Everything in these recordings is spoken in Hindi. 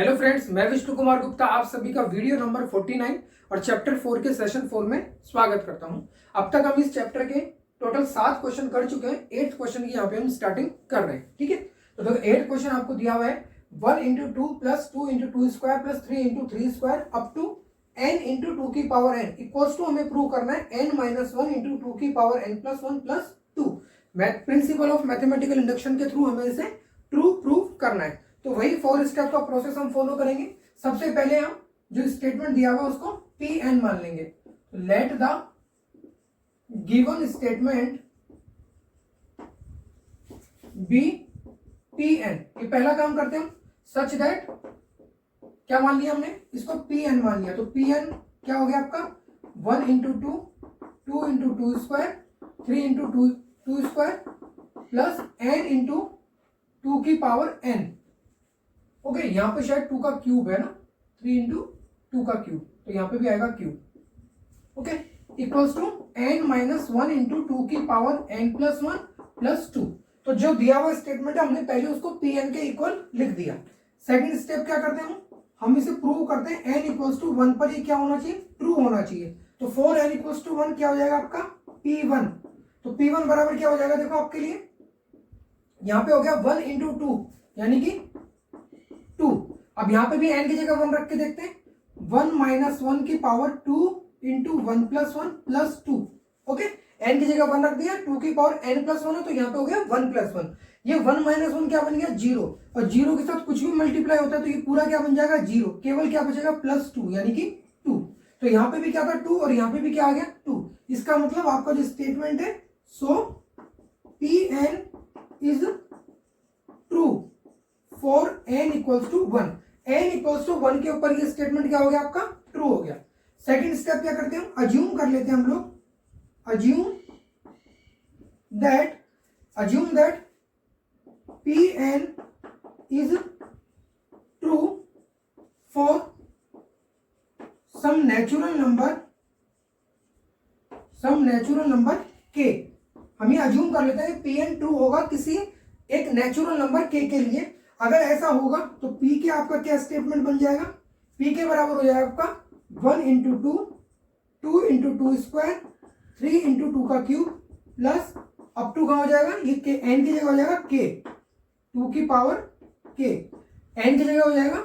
हेलो फ्रेंड्स, मैं विष्णु कुमार गुप्ता आप सभी का वीडियो नंबर 49 और चैप्टर 4 के सेशन 4 में स्वागत करता हूं। अब तक हम इस चैप्टर के टोटल 7 क्वेश्चन कर चुके हैं। 8th क्वेश्चन की यहाँ पे हम स्टार्टिंग कर रहे हैं। ठीक है, तो देखो 8 क्वेश्चन आपको दिया हुआ है 1 into 2 plus 2 into 2 square plus 3 into 3 square up to n into 2 की पावर n इक्वल्स टू हमें प्रूव करना है n माइनस 1 इंटू 2 की power n plus 1 plus 2। Principle of mathematical induction के थ्रू हमें इसे ट्रू प्रूव करना है। तो वही 4 स्टेप का प्रोसेस हम फॉलो करेंगे। सबसे पहले हम जो स्टेटमेंट दिया हुआ उसको Pn मान लेंगे। Let the given statement be Pn। ये पहला काम करते हैं हम, सच दैट क्या मान लिया हमने, इसको Pn मान लिया। तो Pn क्या हो गया आपका 1 into 2 2 into 2 square 3 into 2 square plus n into 2 की पावर n। ओके, यहाँ पे शायद 2 का क्यूब है ना, 3 इंटू 2 का क्यूब, तो यहाँ पे भी आएगा cube. Okay, equals to n minus 1 into 2 की पावर n प्लस 1 प्लस 2। तो जो दिया हुआ स्टेटमेंट है हमने पहले उसको Pn के इक्वल लिख दिया। सेकंड स्टेप क्या करते हैं हम इसे प्रूव करते हैं n इक्वल्स टू 1 पर ये क्या होना चाहिए, ट्रू होना चाहिए। तो 4n इक्वल्स टू 1 क्या हो जाएगा आपका P1। तो P1 बराबर क्या हो जाएगा, देखो आपके लिए यहाँ पे हो गया 1 इंटू 2 यानी कि 2। अब यहाँ पे भी n की जगह 1 रख के देखते हैं, 1 माइनस 1 की power 2 into 1 plus 1 plus 2। Okay, n की जगह 1 रख दिया, 2 की पावर n प्लस 1 है तो यहाँ पे हो गया 1 प्लस 1। ये 1 माइनस 1 क्या बन गया 0, और 0 के साथ कुछ भी मल्टीप्लाई होता है तो ये पूरा क्या बन जाएगा 0, केवल क्या बचेगा प्लस 2 यानी कि 2। तो यहाँ पे भी क्या था 2 और यहाँ पे भी क्या आ गया 2। इसका मतलब आपका जो स्टेटमेंट है so Pn is true for n equals to 1। n equals to 1 के ऊपर ये स्टेटमेंट क्या हो गया आपका ट्रू हो गया। सेकंड स्टेप क्या करते हैं हम, अज्यूम कर लेते हैं हम लोग, assume that Pn is true for some natural number k। हम ये अज्यूम कर लेते हैं Pn ट्रू होगा किसी एक नेचुरल नंबर k के लिए। अगर ऐसा होगा तो p के आपका क्या स्टेटमेंट बन जाएगा, p के बराबर हो जाएगा आपका 1 इंटू 2 इंटू 2 स्क्वायर 3 इंटू 2 का क्यूब प्लस अप टू कहाँ हो जाएगा, ये k n की जगह हो जाएगा k 2 की पावर k, n की जगह हो जाएगा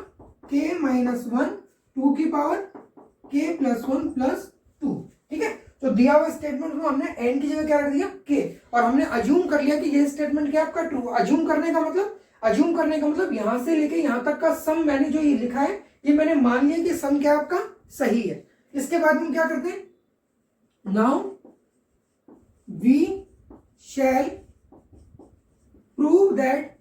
k माइनस 1 2 की पावर k प्लस 1 प्लस 2। ठीक है, तो दिया हुआ स्टेटमेंट में हमने n की जगह क्या रख दिया k, और हमने अज्यूम कर लिया कि ये स्टेटमेंट क्या आपका ट्रू। अज्यूम करने का मतलब यहां से लेके यहां तक का सम मैंने जो ये लिखा है ये मैंने मान लिया कि सम क्या आपका सही है। इसके बाद हम क्या करते हैं, now we shall prove that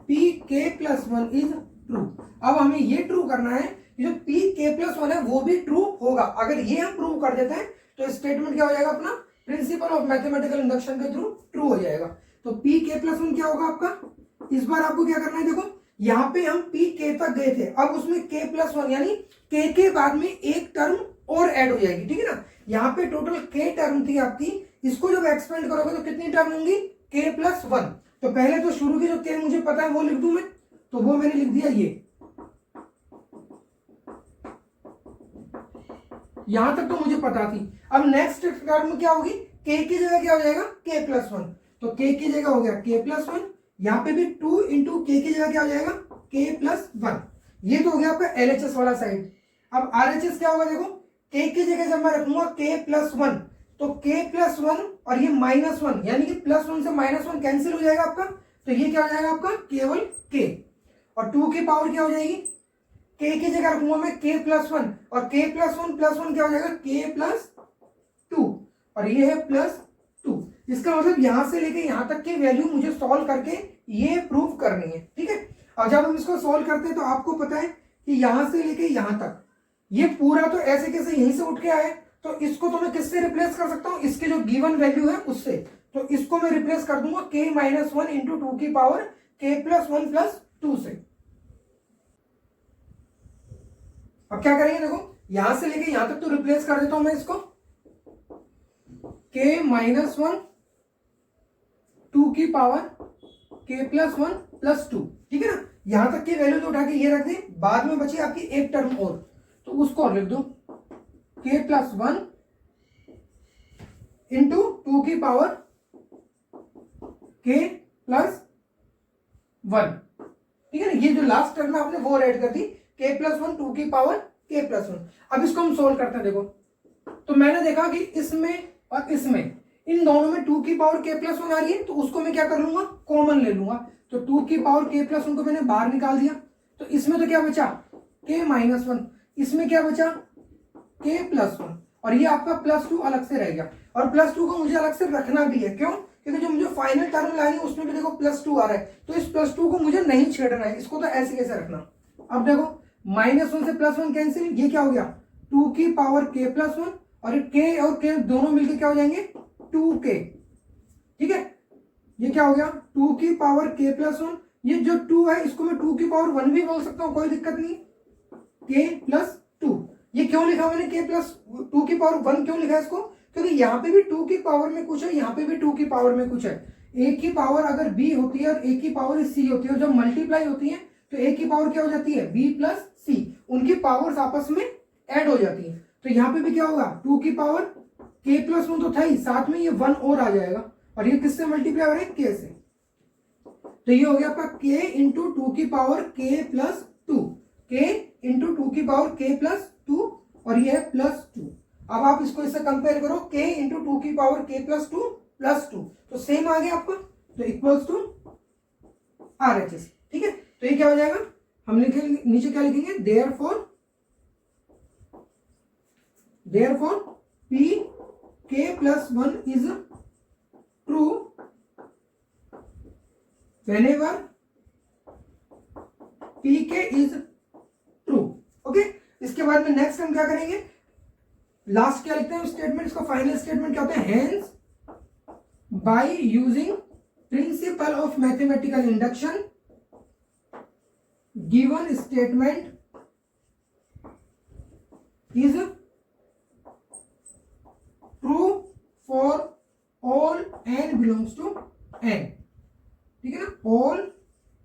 pk plus 1 is true. अब हमें ये ट्रू करना है जो pk प्लस 1 है वो भी ट्रू होगा। अगर ये हम प्रूव कर देते हैं तो स्टेटमेंट क्या हो जाएगा अपना, प्रिंसिपल ऑफ मैथमेटिकल इंडक्शन के थ्रू ट्रू हो जाएगा। तो pk प्लस 1 क्या होगा आपका, इस बार आपको क्या करना है, देखो यहाँ पे हम pk तक गए थे, अब उसमें k प्लस 1 यानी k के बाद में एक टर्म और ऐड हो जाएगी। ठीक है ना, यहाँ पे टोटल k टर्म थी आपकी, इसको जब एक्सपेंड करोगे तो कितनी टर्म होंगी k प्लस 1। तो पहले तो शुरू की जो k मुझे पता है वो लिख दूं मैं, तो वो मैंने लिख दिया, ये यहां तक तो मुझे पता थी। अब नेक्स्ट टर्म क्या होगी, k की जगह क्या हो जाएगा k प्लस 1, तो k की जगह हो गया k प्लस 1, यहाँ पे भी 2 इंटू k की जगह क्या हो जाएगा k प्लस 1। ये तो हो गया आपका LHS वाला साइड। अब RHS क्या होगा, देखो k की जगह जब मैं रखूंगा k प्लस 1 तो k प्लस 1 और ये माइनस 1 यानी कि प्लस 1 से माइनस 1 कैंसिल हो जाएगा आपका, तो ये क्या हो जाएगा आपका केवल k, और 2 की पावर क्या हो जाएगी, k की जगह रखूंगा मैं k प्लस 1 और k प्लस 1 क्या हो जाएगा k प्लस 2 और ये है प्लस 2। इसका मतलब यहां से लेके यहां तक की वैल्यू मुझे सॉल्व करके ये प्रूव करनी है। ठीक है, और जब हम इसको सॉल्व करते हैं तो आपको पता है कि यहां से लेके यहां तक ये पूरा तो ऐसे कैसे यहीं से उठ के आया, तो इसको तो मैं किससे रिप्लेस कर सकता हूं, इसके जो गिवन वैल्यू है उससे। तो इसको मैं रिप्लेस कर दूंगा k माइनस 1 इंटू 2 की पावर k प्लस 1 प्लस 2 से। अब क्या करेंगे, देखो यहां से लेके यहां तक तो रिप्लेस कर देता हूं मैं इसको, k माइनस 1 2 की पावर k प्लस 1 प्लस 2, ठीक है ना। यहां तक की वैल्यू तो उठा के ये रख दे, बाद में बची आपकी एक टर्म और, तो उसको और लिख दो k प्लस 1 इंटू 2 की पावर k प्लस 1, ठीक है ना। ये जो लास्ट टर्म है आपने वो ऐड कर दी, k प्लस 1 2 की पावर k प्लस 1। अब इसको हम सोल्व करते हैं। देखो तो मैंने देखा कि इसमें और इसमें, इन दोनों में 2 की पावर k प्लस 1 आ रही है, तो उसको मैं क्या कर लूंगा, कॉमन ले लूंगा। तो 2 की पावर k प्लस 1 को मैंने बाहर निकाल दिया, तो इसमें तो क्या बचा k माइनस 1, इसमें क्या बचा k प्लस 1, और ये आपका प्लस 2 अलग से रह गया। और प्लस 2 को मुझे अलग से रखना भी है, क्यों, क्योंकि जो मुझे फाइनल टर्म लानी है उसमें भी देखो प्लस 2 आ रहा है, तो इस प्लस 2 को मुझे नहीं छेड़ना है, इसको तो ऐसे कैसे रखना। अब देखो माइनस 1 से प्लस 1 कैंसिल, ये क्या हो गया 2 की पावर k प्लस 1, और ये k और k दोनों मिलकर क्या हो जाएंगे 2k, ठीक है। ये क्या हो गया 2 की पावर k प्लस 1, ये जो 2 है इसको मैं 2 की पावर 1 भी बोल सकता हूँ, कोई दिक्कत नहीं, k प्लस 2। ये क्यों लिखा मैंने k प्लस 2 की पावर 1 क्यों लिखा इसको, क्योंकि यहाँ पे भी 2 की पावर में कुछ है, यहाँ पे भी 2 की पावर में कुछ है। a की पावर अगर b होती है और a की पावर c होती है, और जब मल्टीप्लाई होती है तो a की पावर क्या हो जाती है b प्लस c, उनकी पावर्स आपस में ऐड हो जाती है। तो यहाँ पे भी क्या होगा 2 की पावर k प्लस 1 तो था ही, साथ में ये 1 और आ जाएगा, और ये किससे मल्टीप्लाई हो रहा है k से। तो ये हो गया आपका k इंटू 2 की power k plus 2, k into 2 की पावर k प्लस 2, और ये है प्लस 2। अब आप इसको इससे कंपेयर करो, k इंटू 2 की पावर k प्लस 2 प्लस 2, तो सेम आ गया आपका, तो इक्वल्स टू RHS, ठीक है। तो ये क्या हो जाएगा, हम लिखेंगे नीचे क्या लिखेंगे, therefore p k plus 1 is true whenever pk is true, okay. इसके बाद में नेक्स्ट हम क्या करेंगे, लास्ट क्या लिखते हैं स्टेटमेंट, इसका फाइनल स्टेटमेंट क्या होता है, hence by using principle of mathematical induction given statement is true for all n belongs to n, ठीक है ना, all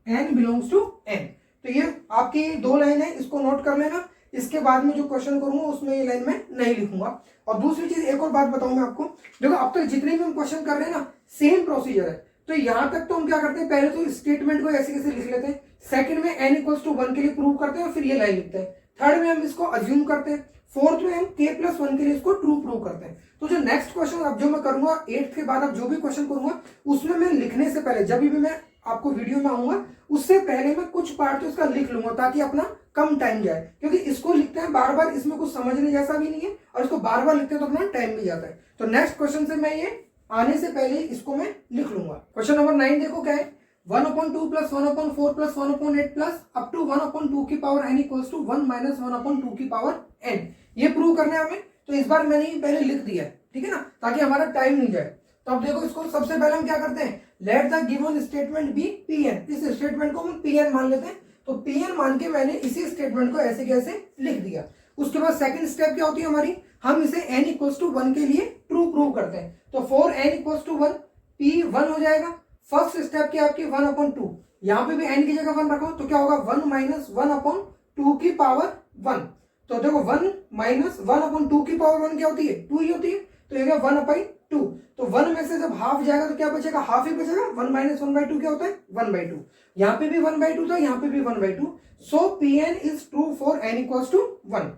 n belongs to n। तो ये आपकी 2 लाइन है, इसको नोट कर लेना। इसके बाद में जो क्वेश्चन करूंगा उसमें ये लाइन में नहीं लिखूंगा। और दूसरी चीज एक और बात बताऊं मैं आपको, देखो अब तक जितने भी हम क्वेश्चन कर रहे हैं ना सेम प्रोसीजर है। तो यहां तक तो हम क्या करते हैं, पहले तो स्टेटमेंट को ऐसे कैसे लिख लेते हैं, सेकंड में n इक्वल्स टू 1 के लिए प्रूव करते हैं और फिर ये लाइन लिखते हैं, थर्ड में हम इसको अज्यूम करते हैं, फोर्थ में हम k प्लस 1 के लिए इसको ट्रू प्रूव करते हैं। तो जो नेक्स्ट क्वेश्चन अब जो मैं करूंगा 8th के बाद अब जो भी क्वेश्चन करूंगा उसमें मैं लिखने से पहले, जब भी मैं आपको वीडियो में आऊंगा उससे पहले मैं कुछ पार्ट तो इसका लिख लूंगा, ताकि अपना कम टाइम जाए, क्योंकि इसको लिखते हैं बार बार, इसमें कुछ समझने जैसा भी नहीं है, और इसको बार बार लिखते हैं तो अपना टाइम भी जाता है। तो नेक्स्ट क्वेश्चन से मैं ये आने से पहले इसको मैं लिख लूंगा। क्वेश्चन नंबर 9 देखो क्या है, 1/2 plus 1/4 plus 1/8 plus up to 1/2 की power n equals to 1 minus 1/2 की पावर n, ये प्रूव करना है हमें। तो इस बार मैंने पहले लिख दिया है, ठीक है ना, ताकि हमारा टाइम नहीं जाए। तो अब देखो इसको सबसे पहले हम क्या करते हैं, let the given statement be Pn, इस स्टेटमेंट को हम Pn मान लेते हैं। तो Pn मान के मैंने इसी स्टेटमेंट को ऐसे कैसे लिख दिया। उसके बाद सेकंड स्टेप क्या होती है हमारी, हम इसे n इक्वल्स टू 1 के लिए ट्रू प्रूव करते हैं। तो for n equals to 1 P 1 हो जाएगा। फर्स्ट स्टेप क्या आपकी 1/2, यहाँ पे भी n की जगह 1 रखो, तो क्या होगा 1 माइनस 1/2 की पावर 1। तो देखो 1 माइनस 1/2 की पावर 1 क्या होती है, 2 ही होती है, तो ये 1/2। तो 1 में से जब हाफ जाएगा तो क्या बचेगा, हाफ ही बचेगा। 1 माइनस 1/2 क्या होता है 1/2, यहाँ पे भी 1/2 था, यहाँ पे भी 1/2। So Pn is true for n equals to 1।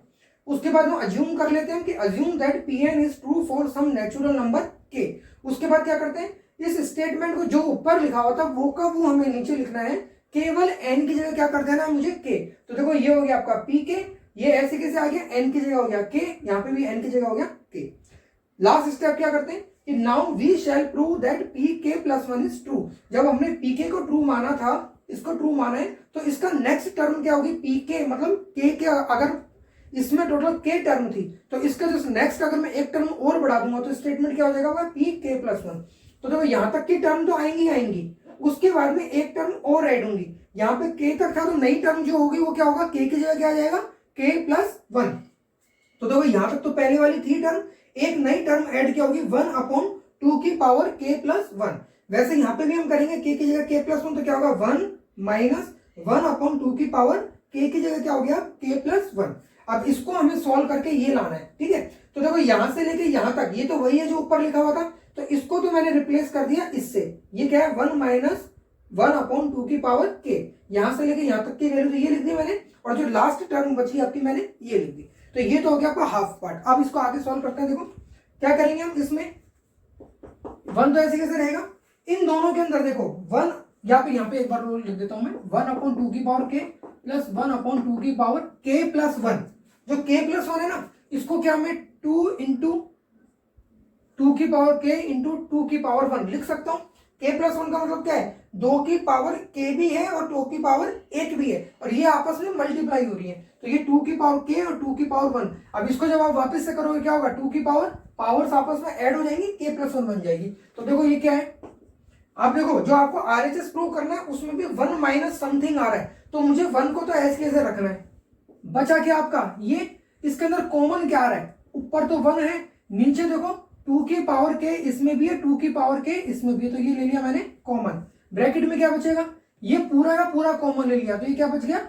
उसके बाद हम अज्यूम कर लेते हैं कि assume that Pn is true for some natural number k। उसके बाद क्या करते हैं, इस स्टेटमेंट को जो ऊपर लिखा हुआ था वो का वो हमें नीचे लिखना है, केवल n की जगह क्या कर देना है मुझे k। तो देखो ये हो गया आपका pk, ये ऐसे कैसे आ गया, n की जगह हो गया k, यहाँ पे भी n की जगह हो गया k। लास्ट स्टेप क्या करते हैं कि now we shall prove that pk plus 1 is true. जब हमने pk को ट्रू माना था, इसको ट्रू माना है, तो इसका नेक्स्ट टर्म क्या होगी pk, मतलब k के अगर इसमें टोटल k टर्म थी तो इसका जो नेक्स्ट अगर मैं एक टर्म और बढ़ा दूंगा तो स्टेटमेंट क्या हो जाएगा pk प्लस 1। तो देखो यहाँ तक की टर्म तो आएंगी, उसके बाद में एक टर्म और ऐड होंगी। यहाँ पे k तक था तो नई टर्म जो होगी वो क्या होगा, k की जगह क्या आ जाएगा k प्लस 1। तो देखो यहाँ तक तो पहले वाली थी टर्म, एक नई टर्म ऐड क्या होगी 1/2 की पावर k प्लस 1। वैसे यहाँ पे भी हम करेंगे k की जगह k प्लस 1, तो क्या होगा 1 माइनस 1/2 की पावर k की जगह क्या हो गया k प्लस 1। अब इसको हमें सॉल्व करके ये लाना है, ठीक है। तो देखो यहां से लेके यहां तक ये तो वही है जो ऊपर लिखा हुआ था, तो इसको तो मैंने रिप्लेस कर दिया इससे। ये क्या है 1 माइनस 1/2 की पावर k, यहां से लेके यहां तक की वैल्यू तो ये लिख दी मैंने, और जो लास्ट टर्म बची आपकी मैंने ये लिख दी। तो ये तो हो गया आपका हाफ पार्ट। अब इसको आगे सॉल्व करते हैं। देखो क्या करेंगे हम, इसमें 1 तो ऐसे कैसे रहेगा, इन दोनों के अंदर देखो 1, यहाँ पे एक बार लिख देता हूं मैं, 1/2 की पावर k प्लस 1/2 की पावर k प्लस 1। जो k प्लस 1 है ना, इसको क्या मैं 2 इंटू 2 की पावर k इंटू 2 की पावर 1 लिख सकता हूं। k प्लस 1 का मतलब क्या है, 2 की पावर k भी है और 2 की पावर 1 भी है, और ये आपस में मल्टीप्लाई हो रही है, तो ये 2 की पावर k और 2 की पावर 1। अब इसको जब आप वापस से करोगे क्या होगा, 2 की पावर्स आपस में ऐड हो जाएंगी, k प्लस 1 बन जाएगी। तो देखो ये क्या है, आप देखो जो आपको RHS प्रूव करना है उसमें भी 1 माइनस समथिंग आ रहा है, तो मुझे 1 को तो ऐसे कैसे रखना है। बचा क्या आपका, ये इसके अंदर कॉमन क्या आ रहा है, ऊपर तो 1 है, नीचे देखो 2 की पावर k इसमें भी है, 2 की पावर k इसमें भी है, तो ये ले लिया मैंने कॉमन। ब्रैकेट में क्या बचेगा, ये पूरा का पूरा कॉमन ले लिया, तो ये क्या बच गया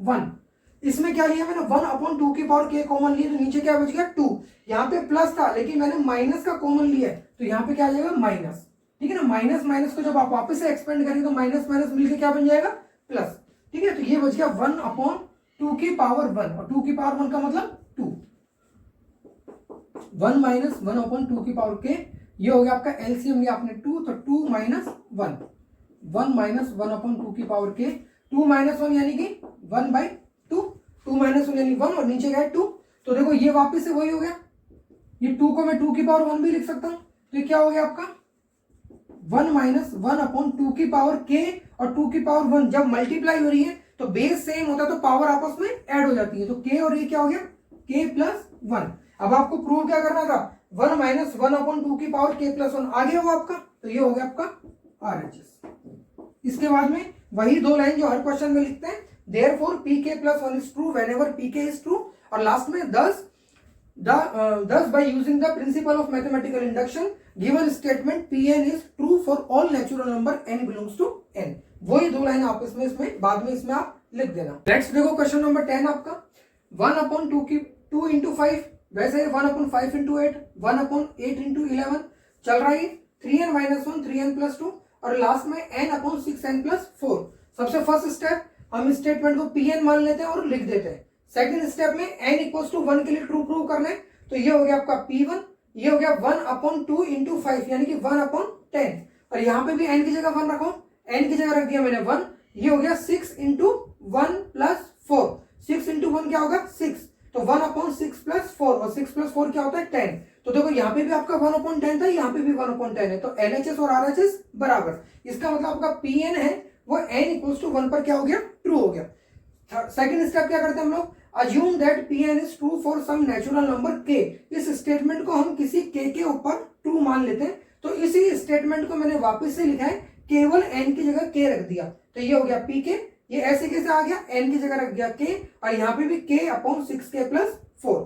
1। इसमें क्या लिया मैंने 1/2 की पावर k कॉमन लिया, तो नीचे क्या बच गया 2। यहाँ पे प्लस था लेकिन मैंने माइनस का कॉमन लिया है, तो यहाँ पे क्या आ जाएगा माइनस, ठीक है ना। माइनस माइनस को जब आप वापस से एक्सपेंड करेंगे तो माइनस माइनस मिलकर क्या बन जाएगा प्लस, ठीक है। तो ये बच गया 1/2 की पावर 1, और 2 की पावर 1 का मतलब 2, 1 माइनस 1/2 की पावर k, ये हो गया आपका एलसीएम लिया आपने 2, तो 2 माइनस 1, 1 माइनस 1/2 की पावर k, 2 माइनस 1 यानी कि 1/2, 2 माइनस 1 यानी 1, और नीचे गया 2, तो देखो ये वापस से वही हो गया, ये 2 को मैं 2 की पावर 1 भी लिख सकता हूं, तो ये क्या हो गया आपका 1 माइनस 1/2 की पावर k, और 2 की पावर 1 जब मल्टीप्लाई हो रही है तो बेस सेम होता है तो पावर आपस में ऐड हो जाती है, तो k और ये क्या हो गया k प्लस 1। अब आपको प्रूव क्या करना था, 1 माइनस 1/2 की पावर k प्लस 1 आ गया वो आपका, तो ये हो गया आपका RHS। इसके बाद में वही दो लाइन जो हर क्वेश्चन में लिखते हैं, therefore pk plus 1 is true whenever pk is true, और लास्ट में thus by using the principle of mathematical induction given statement pn is true for all natural number n belongs to n। वही दो लाइन आपस में इसमें बाद में इसमें आप लिख देना। नेक्स्ट देखो क्वेश्चन नंबर 10 आपका 1/2 की 2 इंटू 5, वैसे 1/5 इंटू 8, 1/8 इंटू 11 चल रहा है, 3n माइनस 1, 3n प्लस 2, और लास्ट में n/6n प्लस 4। सबसे फर्स्ट स्टेप हम स्टेटमेंट को pn मान लेते हैं और लिख देते हैं। सेकंड स्टेप में n इक्वल्स टू 1 के लिए ट्रू प्रूव करना है, तो ये हो गया आपका p1, ये हो गया 1/2 इंटू 5 यानी कि 1/10, और यहाँ पे भी n की जगह 1 रखो, n की जगह रख दिया मैंने 1, ये हो गया 6 इंटू 1 प्लस 4, 6 इंटू 1 क्या होगा 6, तो 1/6 प्लस 4, और 6 प्लस 4 क्या होता है 10। तो देखो यहाँ पे भी आपका 1/10 था, यहाँ पे भी 1/10 है, तो LHS और RHS बराबर, इसका मतलब आपका PN है वो n इक्वल्स टू 1 पर क्या हो गया ट्रू हो गया। सेकंड स्टेप क्या करते हैं हम लोग, assume that Pn is true for some natural number k। इस स्टेटमेंट को हम किसी k के ऊपर ट्रू मान लेते हैं, तो इसी स्टेटमेंट को मैंने वापस से लिखा है, केवल n की जगह k रख दिया, तो ये हो गया pk, ये ऐसे कैसे आ गया n की जगह रख दिया k, और यहाँ पे भी k/6k प्लस 4।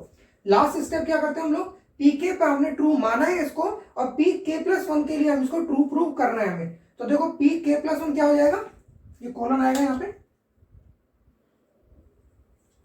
लास्ट स्टेप क्या करते हैं हम लोग, pk पर हमने ट्रू माना है इसको, और pk प्लस 1 के लिए हम इसको ट्रू प्रूव करना है हमें, तो देखो pk प्लस 1 क्या हो जाएगा, ये कॉलन आएगा यहाँ पे,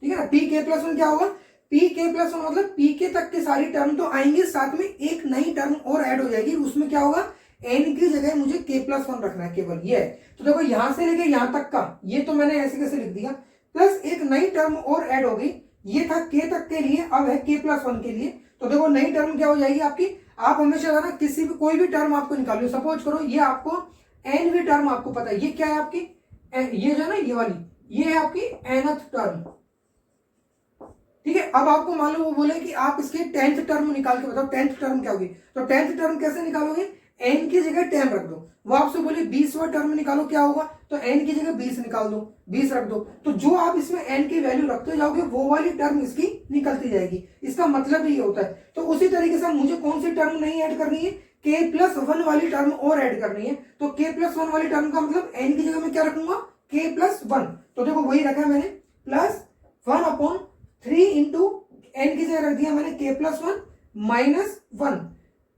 ठीक है ना। pk प्लस 1 क्या होगा, pk प्लस 1 मतलब pk तक की सारी टर्म तो आएंगी, साथ में एक नई टर्म और ऐड हो जाएगी, उसमें क्या होगा n की जगह मुझे k प्लस 1 रखना है, केवल ये है। तो देखो यहां से लेके यहां तक का ये तो मैंने ऐसे कैसे लिख दिया, प्लस एक नई टर्म और ऐड हो गई, ये था k तक के लिए, अब है k प्लस 1 के लिए, तो देखो नई टर्म क्या हो जाएगी आपकी, आप हमेशा ना किसी भी कोई भी टर्म आपको निकालो, सपोज करो ये आपको nवी टर्म आपको पता है, ये क्या है आपकी, ये जो है ना ये वाली, ये है आपकी nth टर्म, ठीक है। अब आपको मान लो वो बोले कि आप इसके 10th टर्म निकाल के बताओ 10th टर्म क्या होगी, तो 10th टर्म कैसे निकालोगे, n की जगह 10 रख दो, वो आपसे बोले 20वां टर्म निकालो क्या होगा, तो n की जगह 20 निकाल दो, 20 रख दो, तो जो आप इसमें n की वैल्यू रखते जाओगे वो वाली टर्म इसकी निकलती जाएगी, इसका मतलब ये होता है। तो उसी तरीके से मुझे कौन सी टर्म नहीं ऐड करनी है, k प्लस 1 वाली टर्म और ऐड करनी है, तो k प्लस 1 वाली टर्म का मतलब n की जगह में क्या रखूंगा k प्लस 1, तो देखो वही रखा है मैंने, प्लस 1/3 इंटू n की जगह रख दिया मैंने k plus 1 minus 1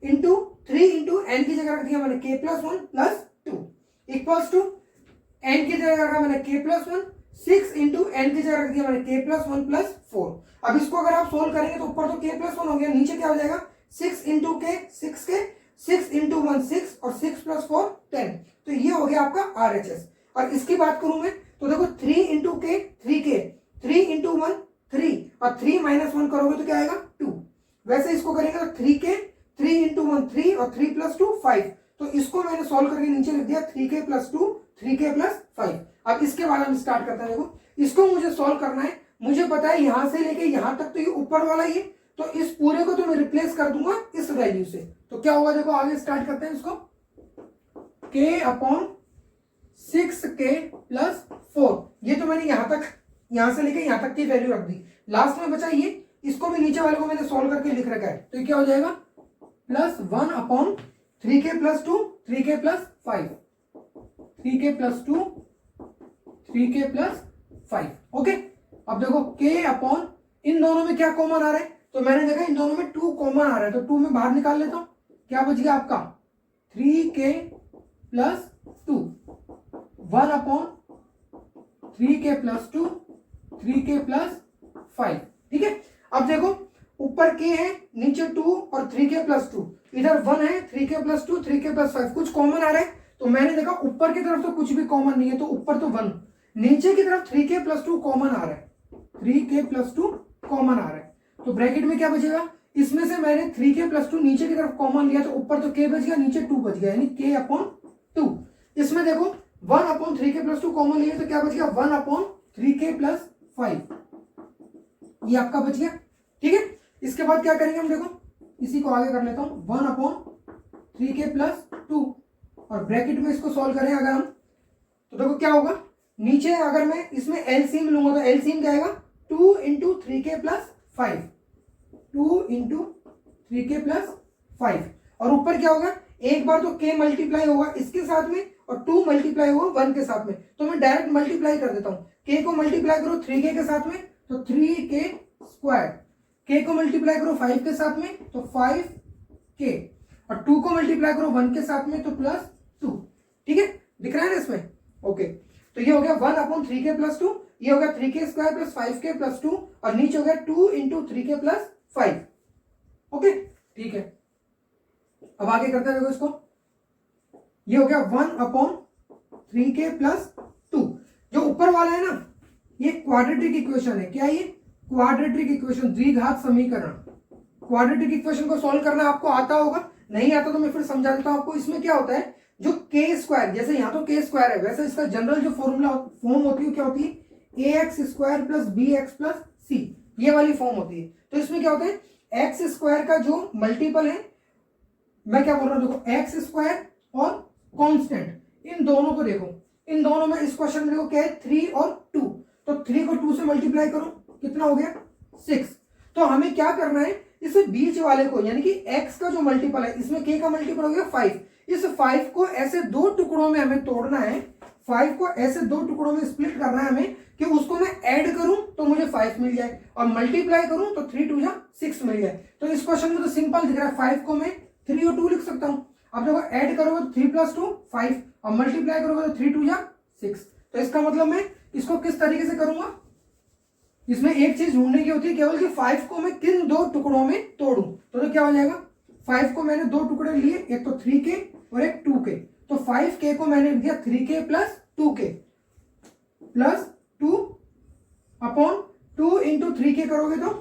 into 3 into N की जगह रख दिया मैंने k plus 1 plus 2 equals to N की जगह रखा मैंने k प्लस 1, 6 इंटू एन की जगह रख दिया मैंने k प्लस 1 प्लस 4। अब इसको अगर आप सोल्व करेंगे तो ऊपर तो k प्लस 1 हो गया, नीचे क्या हो जाएगा 6 इंटू k 6k, 6 इंटू 1 6 और 6 प्लस 4 10। तो ये हो गया आपका RHS। और इसकी बात करूं मैं तो देखो 3 इंटू k 3k, 3 इंटू 1 3 और 3 माइनस 1 करोगे तो क्या आएगा 2। वैसे इसको करेंगे तो 3k, 3 इंटू 1 3 और 3 प्लस 2 5। तो इसको मैंने सॉल्व करके नीचे लिख दिया 3k प्लस 2 3k प्लस 5। अब इसके बाद हम स्टार्ट करते हैं। देखो इसको मुझे सॉल्व करना है, मुझे पता है यहां से लेके यहां तक तो ये ऊपर वाला ही है, तो इस पूरे को तो मैं रिप्लेस कर दूंगा इस वैल्यू से। तो क्या होगा देखो आगे स्टार्ट करते हैं इसको, k अपॉन 6k प्लस 4। ये तो मैंने यहां से लेके यहां तक की वैल्यू रख दी, लास्ट में बचा ये, इसको भी नीचे वाले को मैंने सॉल्व करके लिख रखा है। तो ये क्या हो जाएगा plus 1 upon 3k plus 2 3k plus 5, 3k plus 2 3k plus 5। Okay अब देखो k अपॉन इन दोनों में क्या कॉमन आ रहा है, तो मैंने देखा इन दोनों में 2 कॉमन आ रहा है, तो 2 में बाहर निकाल लेता हूं। क्या बच गया आपका 3k plus 2, 1 upon 3k plus 2 3k plus 5। ठीक है अब देखो ऊपर k है, नीचे 2 और 3k प्लस 2, इधर 1 है, 3k प्लस 2 3k प्लस 5, कुछ कॉमन आ रहा है। तो मैंने देखा ऊपर की तरफ तो कुछ भी कॉमन नहीं है, तो ऊपर तो 1, नीचे की तरफ 3k प्लस 2 कॉमन आ रहा है, 3k प्लस 2 कॉमन आ रहा है। तो ब्रैकेट में क्या बचेगा, इसमें से मैंने 3k प्लस 2 नीचे की तरफ कॉमन लिया, तो ऊपर तो k बच गया, नीचे 2 बच गया, यानी k अपॉन 2। इसमें देखो 1 अपॉन 3k प्लस 2 कॉमन लिया, तो क्या बच गया 1 अपॉन 3k प्लस 5, ये आपका बच गया। ठीक है इसके बाद क्या करेंगे हम, देखो इसी को आगे कर लेता हूं, 1 अपॉन 3k प्लस 2 और ब्रैकेट में इसको सॉल्व करें अगर हम, तो देखो क्या होगा, नीचे अगर मैं इसमें एलसीएम लूंगा तो एलसीएम क्या आएगा 2 into 3k plus 5, 2 into 3k plus 5। और ऊपर क्या होगा, एक बार तो k मल्टीप्लाई होगा इसके साथ में और 2 मल्टीप्लाई होगा 1 के साथ में, तो मैं डायरेक्ट मल्टीप्लाई कर देता हूं। k को मल्टीप्लाई करो 3k के साथ में तो 3k स्क्वायर, k को मल्टीप्लाई करो 5 के साथ में तो 5k, और 2 को मल्टीप्लाई करो 1 के साथ में तो प्लस 2। ठीक है दिख रहा है ना इसमें। ओके तो ये हो गया 1 अपॉन 3k प्लस 2, ये हो गया 3k square plus 5k plus 2, और नीचे हो गया 2 इंटू 3k प्लस 5। ओके ठीक है अब आगे करते हैं इसको, ये हो गया 1 अपॉन 3k प्लस 2। जो ऊपर वाला है ना ये क्वाड्रेटिक इक्वेशन है, क्या ये क्वाड्रेटिक इक्वेशन, द्विघात समीकरण। क्वाड्रेटिक इक्वेशन को सॉल्व करना आपको आता होगा, नहीं आता तो मैं फिर समझा देता हूं आपको। इसमें क्या होता है, जो k स्क्वायर, जैसे यहाँ तो k स्क्वायर है, वैसे इसका जनरल जो फॉर्म होती है क्या होती है, ax square plus bx plus c, ये वाली फॉर्म होती है। तो इसमें क्या होता है, x स्क्वायर का जो मल्टीपल है, मैं क्या बोल रहा हूँ देखो, x स्क्वायर और कांस्टेंट, इन दोनों को देखो, इन दोनों में इस क्वेश्चन में देखो क्या है 3 और 2, तो 3 को 2 से मल्टीप्लाई करो कितना हो गया 6। तो हमें क्या करना है, इस बीच वाले को यानी कि x का जो मल्टीपल है, इसमें k का मल्टीपल हो गया 5, इस 5 को ऐसे 2 टुकड़ों में हमें तोड़ना है, 5 को ऐसे 2 टुकड़ों में स्प्लिट करना है हमें, कि उसको मैं ऐड करूं तो मुझे 5 मिल जाए और मल्टीप्लाई करूं तो 3 2 6 मिल जाए। तो इस क्वेश्चन में तो सिंपल दिख रहा है, 5 को मैं 3 और 2 लिख सकता हूं। अब देखो ऐड करोगे तो 3 प्लस 2 5 और मल्टीप्लाई करोगे तो 3 2 6। तो इसका मतलब मैं इसको किस तरीके से करूंगा, इसमें एक चीज ढूंढने की होती है केवल कि 5 को मैं किन 2 टुकड़ों में तोड़ूं। तो क्या हो जाएगा, 5 को मैंने 2 टुकड़े लिए, एक तो 3k और एक 2k, तो 5k को मैंने लिख दिया 3k plus 2k plus 2 upon 2 into 3k करोगे तो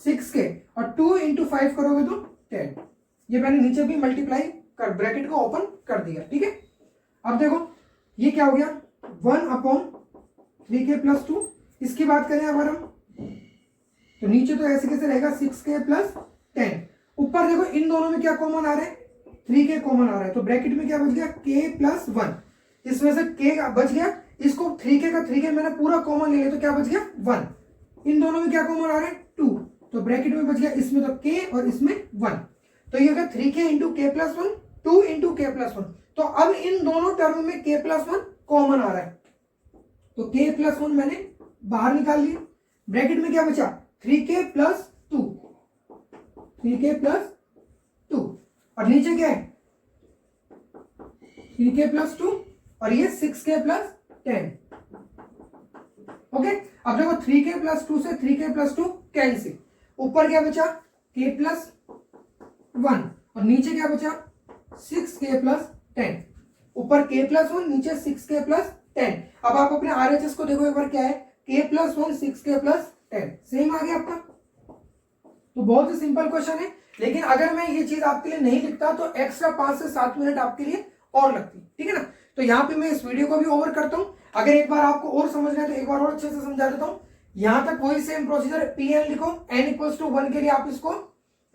6k और 2 इंटू 5 करोगे तो 10। ये मैंने नीचे भी मल्टीप्लाई कर ब्रैकेट को ओपन कर दिया। ठीक है अब देखो ये क्या हो गया 1 अपॉन 3k प्लस 2। इसकी बात करें अगर हम तो नीचे तो ऐसे कैसे रहेगा 6k प्लस 10। ऊपर देखो इन दोनों में क्या कॉमन आ रहा है 3k कॉमन आ रहा है, तो ब्रैकेट में क्या बच गया k प्लस 1, इसमें से k बच गया, इसको 3k का 3k मैंने पूरा कॉमन ले लिया तो क्या बच गया 1। इन दोनों में क्या कॉमन आ रहा है 2, तो ब्रैकेट में बच गया इसमें तो k और इसमें 1, तो ये हो गया 3k into k plus 1 2 into k plus 1। तो अब इन दोनों टर्म में k प्लस 1 कॉमन आ रहा है, तो k प्लस 1 मैंने बाहर निकाल लिया। ब्रैकेट में क्या बचा 3k प्लस 2, 3k प्लस 2 और नीचे क्या है 3k + 2 और ये 6k + 10। ओके, अब देखो 3k + 2 से 3k + 2 कैंसिल, ऊपर क्या बचा k + 1 और नीचे क्या बचा 6k + 10। ऊपर k + 1 नीचे 6k + 10। अब आप अपने RHS को देखो एक बार, क्या है k + 1 6k + 10, सेम आ गया आपका। तो बहुत ही सिंपल क्वेश्चन है, लेकिन अगर मैं ये चीज आपके लिए नहीं लिखता तो एक्स्ट्रा 5 से 7 मिनट आपके लिए और लगती, ठीक है ना। तो यहाँ पे मैं इस वीडियो को भी ओवर करता हूं, अगर एक बार आपको और समझना है तो एक बार और अच्छे से समझा देता हूं। यहां तक वही सेम प्रोसीजर, Pn लिखो, n = 1 के लिए आप इसको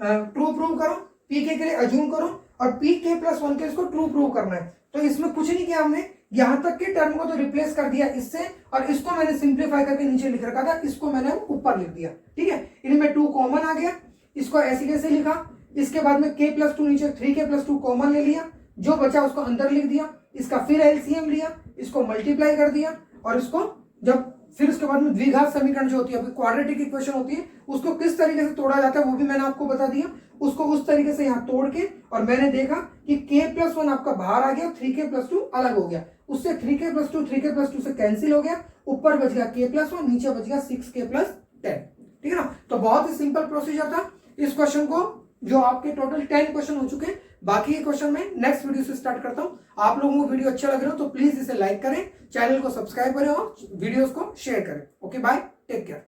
ट्रू प्रूव करो, Pk के लिए अज्यूम करो और Pk + 1 के इसको ट्रू प्रूव करना है। तो इसमें कुछ नहीं किया हमने, यहां तक के टर्म को तो रिप्लेस कर दिया इससे, और इसको मैंने सिंप्लीफाई करके नीचे लिख रखा था, इसको मैंने ऊपर लिख दिया, ठीक है। इनमें 2 कॉमन आ गया, इसको ऐसे कैसे लिखा, इसके बाद में k + 2 नीचे 3k + 2 कॉमन ले लिया, जो बचा उसको अंदर लिख दिया, इसका फिर एलसीएम लिया, इसको मल्टीप्लाई कर दिया, और इसको जब फिर उसके बाद में द्विघात समीकरण जो होती है, क्वाड्रेटिक इक्वेशन होती है, उसको किस तरीके से तोड़ा जाता है वो भी मैंने आपको बता दिया। उसको उस तरीके से यहाँ तोड़ के, और मैंने देखा कि k + 1 आपका बाहर आ गया, 3k + 2 अलग हो गया, उससे 3k + 2 3k + 2 से कैंसिल हो गया, ऊपर बच गया k + 1, नीचे बच गया 6k + 10, ठीक है ना। तो बहुत ही सिंपल प्रोसीजर था इस क्वेश्चन को, जो आपके टोटल 10 क्वेश्चन हो चुके हैं। बाकी के क्वेश्चन में नेक्स्ट वीडियो से स्टार्ट करता हूं। आप लोगों को वीडियो अच्छा लग रहा हो तो प्लीज इसे लाइक करें, चैनल को सब्सक्राइब करें और वीडियोस को शेयर करें। Okay, bye, take care.